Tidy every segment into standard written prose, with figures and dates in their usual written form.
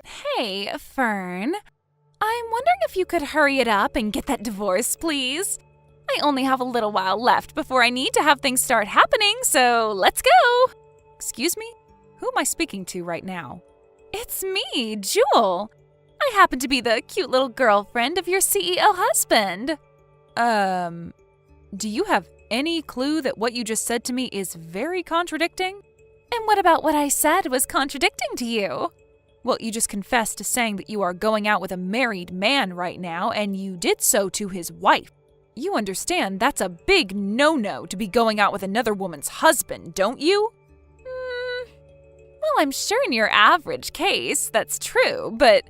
Hey, Fern. I'm wondering if you could hurry it up and get that divorce, please. I only have a little while left before I need to have things start happening, so let's go. Excuse me? Who am I speaking to right now? It's me, Jewel. I happen to be the cute little girlfriend of your CEO husband. Do you have any clue that what you just said to me is very contradicting? And what about what I said was contradicting to you? Well, you just confessed to saying that you are going out with a married man right now, and you did so to his wife. You understand that's a big no-no to be going out with another woman's husband, don't you? Well, I'm sure in your average case, that's true, but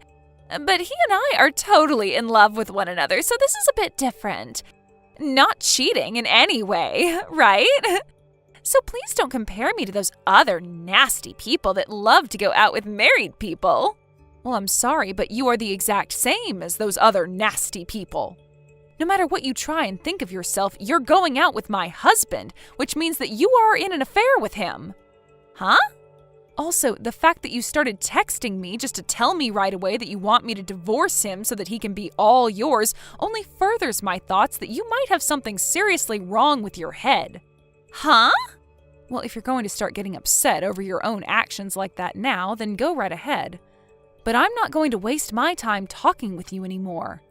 he and I are totally in love with one another, so this is a bit different. Not cheating in any way, right? So please don't compare me to those other nasty people that love to go out with married people. Well, I'm sorry, but you are the exact same as those other nasty people. No matter what you try and think of yourself, you're going out with my husband, which means that you are in an affair with him. Huh? Also, the fact that you started texting me just to tell me right away that you want me to divorce him so that he can be all yours only furthers my thoughts that you might have something seriously wrong with your head. Huh? Well, if you're going to start getting upset over your own actions like that now, then go right ahead. But I'm not going to waste my time talking with you anymore.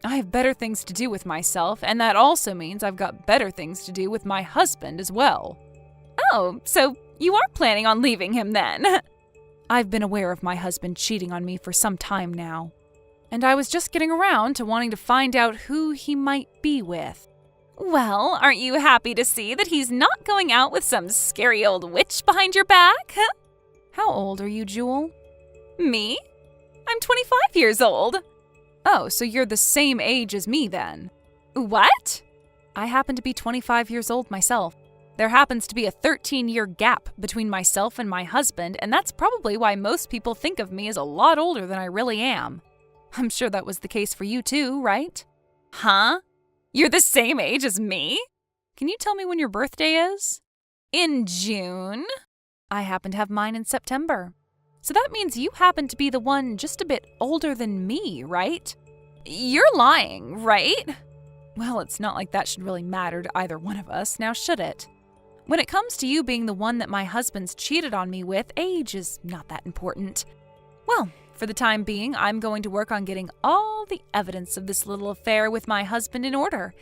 I have better things to do with myself, and that also means I've got better things to do with my husband as well. Oh, so you are planning on leaving him then? I've been aware of my husband cheating on me for some time now, and I was just getting around to wanting to find out who he might be with. Well, aren't you happy to see that he's not going out with some scary old witch behind your back? How old are you, Jewel? Me? I'm 25 years old. Oh, so you're the same age as me then. What? I happen to be 25 years old myself. There happens to be a 13-year gap between myself and my husband, and that's probably why most people think of me as a lot older than I really am. I'm sure that was the case for you too, right? Huh? You're the same age as me? Can you tell me when your birthday is? In June. I happen to have mine in September. So that means you happen to be the one just a bit older than me, right? You're lying, right? Well, it's not like that should really matter to either one of us, now should it? When it comes to you being the one that my husband's cheated on me with, age is not that important. Well, for the time being, I'm going to work on getting all the evidence of this little affair with my husband in order.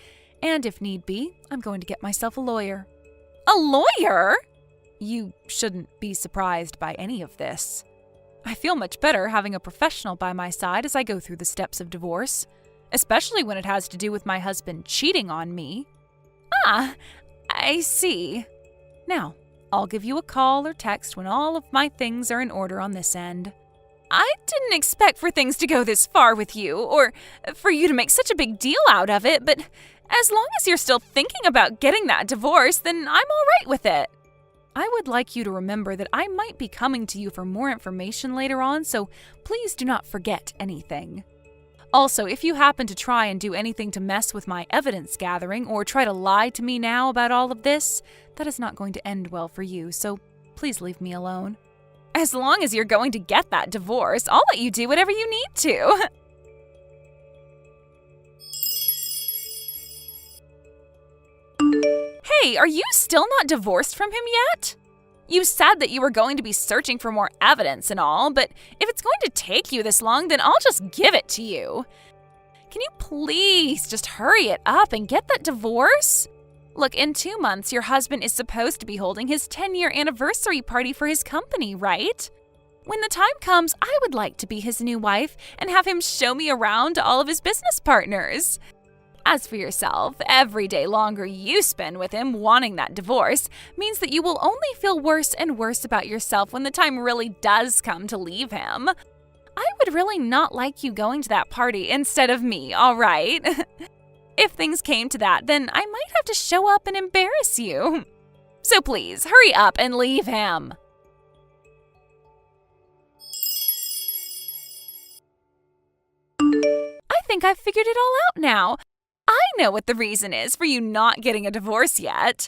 And if need be, I'm going to get myself a lawyer. A lawyer? You shouldn't be surprised by any of this. I feel much better having a professional by my side as I go through the steps of divorce, especially when it has to do with my husband cheating on me. Ah, I see. Now, I'll give you a call or text when all of my things are in order on this end. I didn't expect for things to go this far with you, or for you to make such a big deal out of it, but as long as you're still thinking about getting that divorce, then I'm all right with it. I would like you to remember that I might be coming to you for more information later on, so please do not forget anything. Also, if you happen to try and do anything to mess with my evidence gathering or try to lie to me now about all of this, that is not going to end well for you, so please leave me alone. As long as you're going to get that divorce, I'll let you do whatever you need to. Hey, are you still not divorced from him yet? You said that you were going to be searching for more evidence and all, but if it's going to take you this long, then I'll just give it to you. Can you please just hurry it up and get that divorce? Look, in 2 months, your husband is supposed to be holding his 10-year anniversary party for his company, right? When the time comes, I would like to be his new wife and have him show me around to all of his business partners. As for yourself, every day longer you spend with him wanting that divorce means that you will only feel worse and worse about yourself when the time really does come to leave him. I would really not like you going to that party instead of me, all right? If things came to that, then I might have to show up and embarrass you. So please, hurry up and leave him. I think I've figured it all out now. I know what the reason is for you not getting a divorce yet.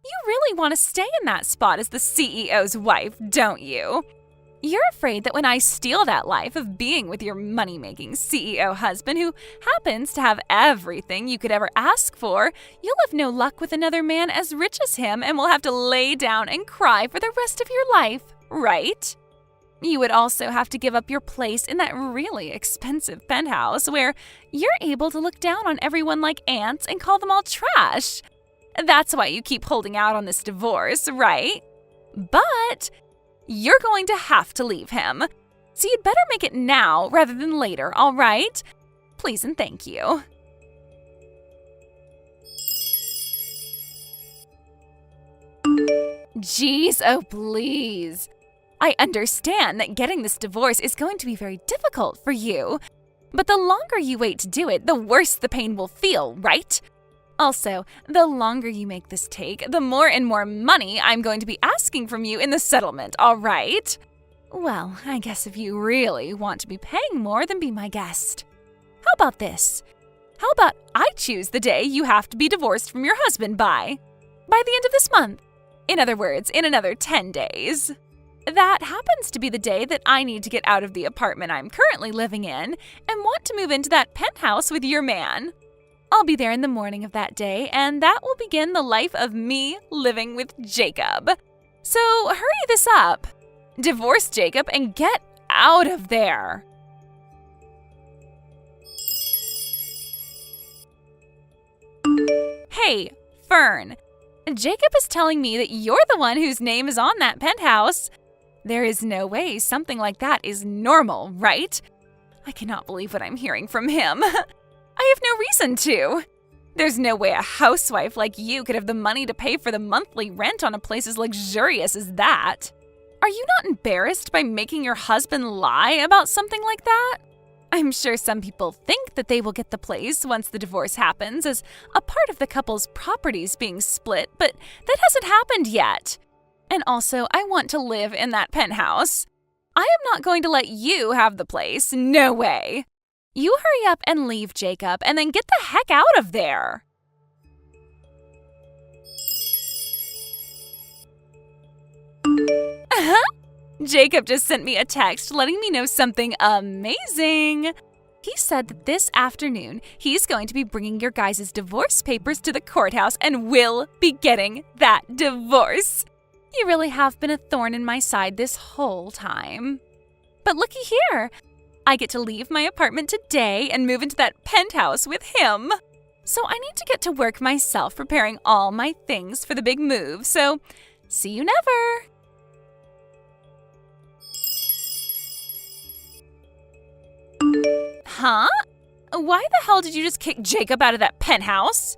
You really want to stay in that spot as the CEO's wife, don't you? You're afraid that when I steal that life of being with your money-making CEO husband who happens to have everything you could ever ask for, you'll have no luck with another man as rich as him and will have to lay down and cry for the rest of your life, right? You would also have to give up your place in that really expensive penthouse where you're able to look down on everyone like ants and call them all trash. That's why you keep holding out on this divorce, right? But you're going to have to leave him. So you'd better make it now rather than later, all right? Please and thank you. Jeez, oh please. I understand that getting this divorce is going to be very difficult for you. But the longer you wait to do it, the worse the pain will feel, right? Also, the longer you make this take, the more and more money I'm going to be asking from you in the settlement, all right? Well, I guess if you really want to be paying more, then be my guest. How about this? How about I choose the day you have to be divorced from your husband by the end of this month? In other words, in another 10 days. That happens to be the day that I need to get out of the apartment I'm currently living in and want to move into that penthouse with your man. I'll be there in the morning of that day, and that will begin the life of me living with Jacob. So hurry this up. Divorce Jacob and get out of there. Hey, Fern. Jacob is telling me that you're the one whose name is on that penthouse. There is no way something like that is normal, right? I cannot believe what I'm hearing from him. I have no reason to. There's no way a housewife like you could have the money to pay for the monthly rent on a place as luxurious as that. Are you not embarrassed by making your husband lie about something like that? I'm sure some people think that they will get the place once the divorce happens as a part of the couple's properties being split, but that hasn't happened yet. And also, I want to live in that penthouse. I am not going to let you have the place. No way. You hurry up and leave, Jacob, and then get the heck out of there. Jacob just sent me a text letting me know something amazing. He said that this afternoon he's going to be bringing your guys' divorce papers to the courthouse and will be getting that divorce. You really have been a thorn in my side this whole time. But looky here. I get to leave my apartment today and move into that penthouse with him. So I need to get to work myself preparing all my things for the big move. So, see you never. Huh? Why the hell did you just kick Jacob out of that penthouse?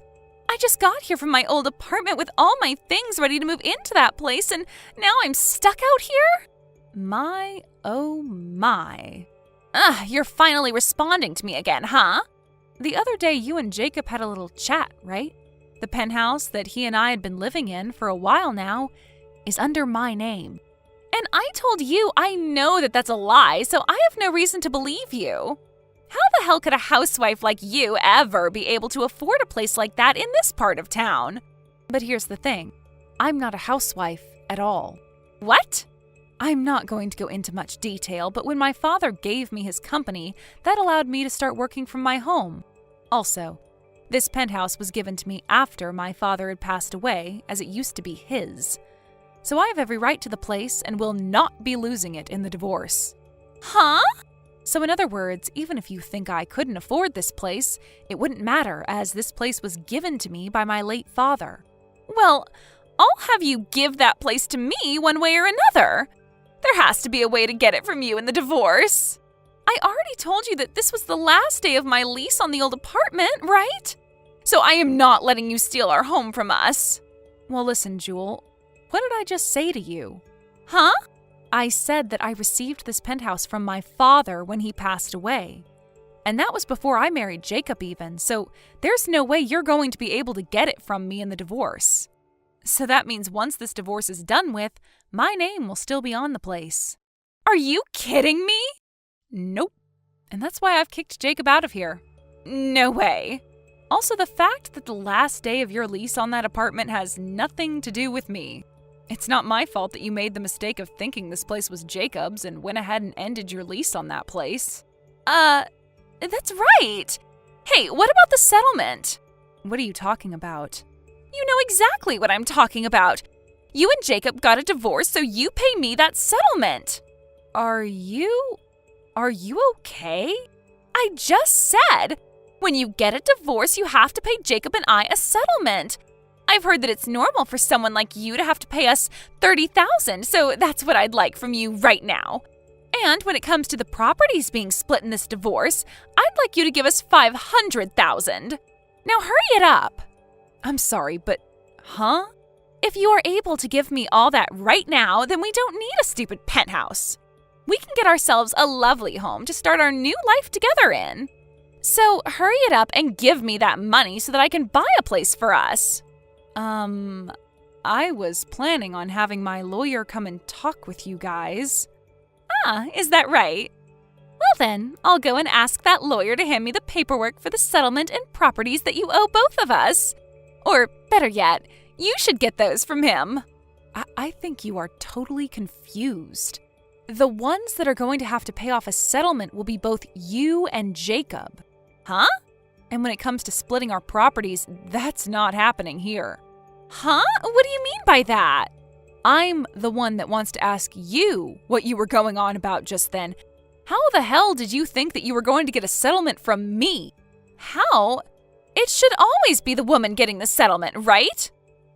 I just got here from my old apartment with all my things ready to move into that place, and now I'm stuck out here? My, oh my. You're finally responding to me again, huh? The other day you and Jacob had a little chat, right? The penthouse that he and I had been living in for a while now is under my name. And I told you I know that that's a lie, so I have no reason to believe you. How the hell could a housewife like you ever be able to afford a place like that in this part of town? But here's the thing. I'm not a housewife at all. What? I'm not going to go into much detail, but when my father gave me his company, that allowed me to start working from my home. Also, this penthouse was given to me after my father had passed away, as it used to be his. So I have every right to the place and will not be losing it in the divorce. Huh? So in other words, even if you think I couldn't afford this place, it wouldn't matter as this place was given to me by my late father. Well, I'll have you give that place to me one way or another. There has to be a way to get it from you in the divorce. I already told you that this was the last day of my lease on the old apartment, right? So I am not letting you steal our home from us. Well, listen, Jewel, what did I just say to you? Huh? I said that I received this penthouse from my father when he passed away. And that was before I married Jacob even, so there's no way you're going to be able to get it from me in the divorce. So that means once this divorce is done with, my name will still be on the place. Are you kidding me? Nope. And that's why I've kicked Jacob out of here. No way. Also, the fact that the last day of your lease on that apartment has nothing to do with me. It's not my fault that you made the mistake of thinking this place was Jacob's and went ahead and ended your lease on that place. That's right. Hey, what about the settlement? What are you talking about? You know exactly what I'm talking about. You and Jacob got a divorce, so you pay me that settlement. Are you okay? I just said, when you get a divorce, you have to pay Jacob and I a settlement. I've heard that it's normal for someone like you to have to pay us $30,000, so that's what I'd like from you right now. And when it comes to the properties being split in this divorce, I'd like you to give us $500,000. Now hurry it up. I'm sorry, but huh? If you are able to give me all that right now, then we don't need a stupid penthouse. We can get ourselves a lovely home to start our new life together in. So hurry it up and give me that money so that I can buy a place for us. I was planning on having my lawyer come and talk with you guys. Ah, is that right? Well then, I'll go and ask that lawyer to hand me the paperwork for the settlement and properties that you owe both of us. Or better yet, you should get those from him. I think you are totally confused. The ones that are going to have to pay off a settlement will be both you and Jacob. Huh? And when it comes to splitting our properties, that's not happening here. Huh? What do you mean by that? I'm the one that wants to ask you what you were going on about just then. How the hell did you think that you were going to get a settlement from me? How? It should always be the woman getting the settlement, right?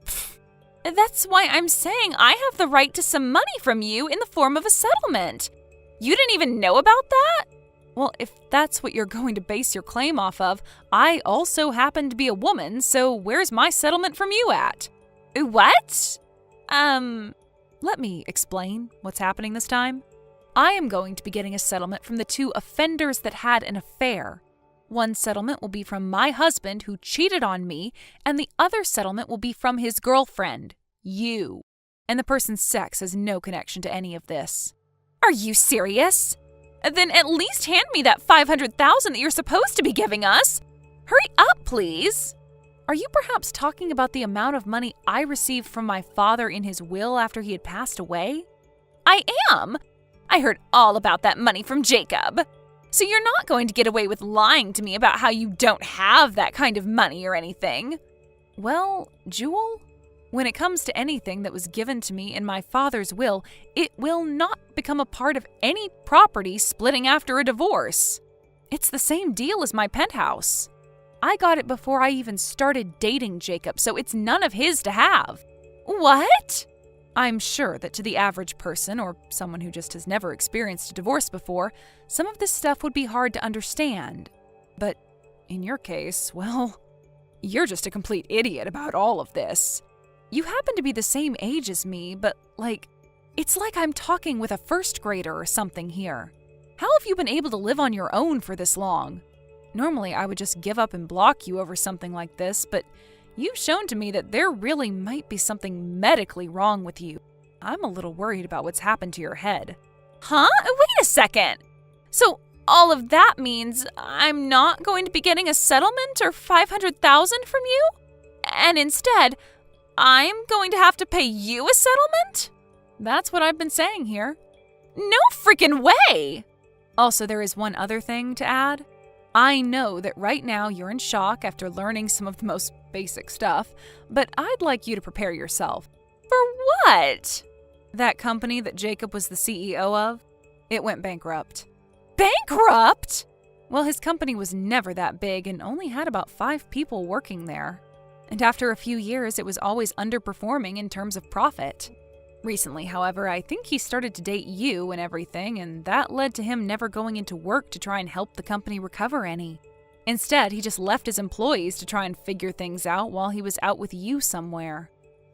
Pfft. That's why I'm saying I have the right to some money from you in the form of a settlement. You didn't even know about that? Well, if that's what you're going to base your claim off of, I also happen to be a woman, so where's my settlement from you at? What? Let me explain what's happening this time. I am going to be getting a settlement from the two offenders that had an affair. One settlement will be from my husband who cheated on me, and the other settlement will be from his girlfriend, you. And the person's sex has no connection to any of this. Are you serious? Then at least hand me that $500,000 that you're supposed to be giving us. Hurry up, please. Are you perhaps talking about the amount of money I received from my father in his will after he had passed away? I am. I heard all about that money from Jacob. So you're not going to get away with lying to me about how you don't have that kind of money or anything. Well, Jewel, when it comes to anything that was given to me in my father's will, it will not become a part of any property splitting after a divorce. It's the same deal as my penthouse. I got it before I even started dating Jacob, so it's none of his to have. What? I'm sure that to the average person, or someone who just has never experienced a divorce before, some of this stuff would be hard to understand. But in your case, well, you're just a complete idiot about all of this. You happen to be the same age as me, but it's like I'm talking with a first grader or something here. How have you been able to live on your own for this long? Normally, I would just give up and block you over something like this, but you've shown to me that there really might be something medically wrong with you. I'm a little worried about what's happened to your head. Huh? Wait a second. So all of that means I'm not going to be getting a settlement or $500,000 from you? And instead, I'm going to have to pay you a settlement? That's what I've been saying here. No freaking way! Also, there is one other thing to add. I know that right now you're in shock after learning some of the most basic stuff, but I'd like you to prepare yourself. For what? That company that Jacob was the CEO of, it went bankrupt. Bankrupt? Well, his company was never that big and only had about 5 people working there. And after a few years, it was always underperforming in terms of profit. Recently, however, I think he started to date you and everything, and that led to him never going into work to try and help the company recover any. Instead, he just left his employees to try and figure things out while he was out with you somewhere.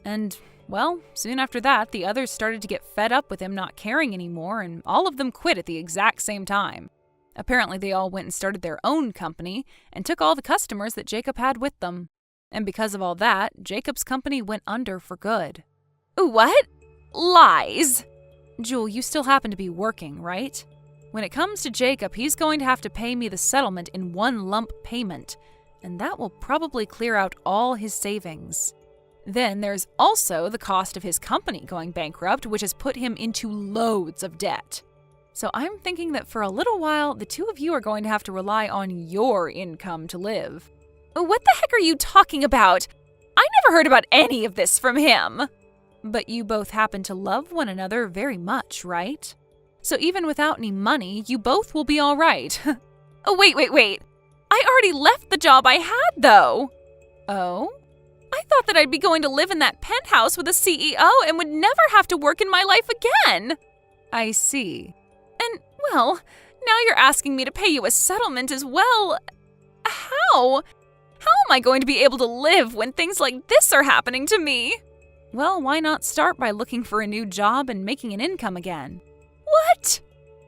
And, well, soon after that, the others started to get fed up with him not caring anymore, and all of them quit at the exact same time. Apparently, they all went and started their own company and took all the customers that Jacob had with them. And because of all that, Jacob's company went under for good. What? Lies! Jewel, you still happen to be working, right? When it comes to Jacob, he's going to have to pay me the settlement in one lump payment, and that will probably clear out all his savings. Then there's also the cost of his company going bankrupt, which has put him into loads of debt. So I'm thinking that for a little while, the two of you are going to have to rely on your income to live. What the heck are you talking about? I never heard about any of this from him. But you both happen to love one another very much, right? So even without any money, you both will be all right. Oh, wait. I already left the job I had, though. Oh? I thought that I'd be going to live in that penthouse with a CEO and would never have to work in my life again. I see. And, well, now you're asking me to pay you a settlement as well. How? How am I going to be able to live when things like this are happening to me? Well, why not start by looking for a new job and making an income again? What?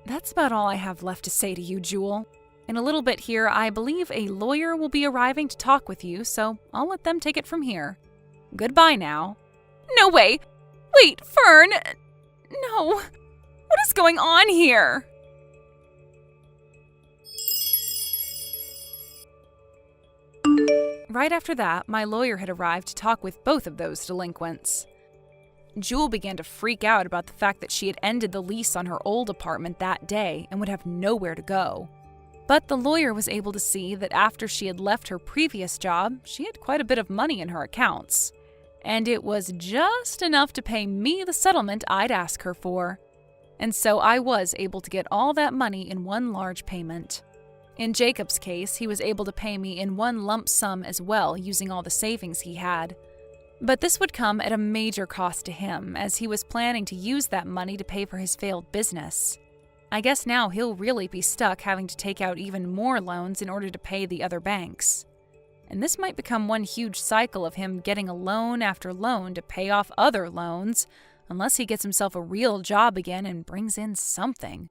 That's about all I have left to say to you, Jewel. In a little bit here, I believe a lawyer will be arriving to talk with you, so I'll let them take it from here. Goodbye now. No way! Wait, Fern! No. What is going on here? Right after that, my lawyer had arrived to talk with both of those delinquents. Jewel began to freak out about the fact that she had ended the lease on her old apartment that day and would have nowhere to go. But the lawyer was able to see that after she had left her previous job, she had quite a bit of money in her accounts. And it was just enough to pay me the settlement I'd ask her for. And so I was able to get all that money in one large payment. In Jacob's case, he was able to pay me in one lump sum as well, using all the savings he had. But this would come at a major cost to him, as he was planning to use that money to pay for his failed business. I guess now he'll really be stuck having to take out even more loans in order to pay the other banks. And this might become one huge cycle of him getting a loan after loan to pay off other loans, unless he gets himself a real job again and brings in something.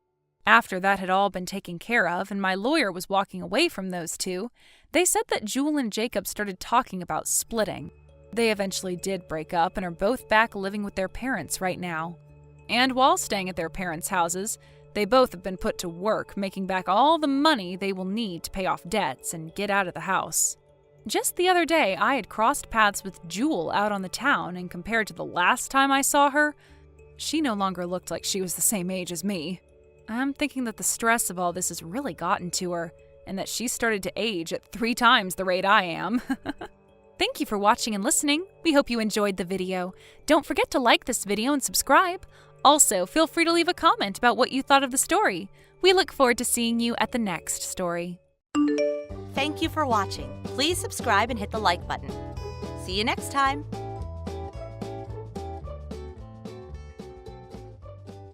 After that had all been taken care of and my lawyer was walking away from those two, they said that Jewel and Jacob started talking about splitting. They eventually did break up and are both back living with their parents right now. And while staying at their parents' houses, they both have been put to work making back all the money they will need to pay off debts and get out of the house. Just the other day, I had crossed paths with Jewel out on the town, and compared to the last time I saw her, she no longer looked like she was the same age as me. I'm thinking that the stress of all this has really gotten to her, and that she started to age at 3 times the rate I am. Thank you for watching and listening. We hope you enjoyed the video. Don't forget to like this video and subscribe. Also, feel free to leave a comment about what you thought of the story. We look forward to seeing you at the next story. Thank you for watching. Please subscribe and hit the like button. See you next time.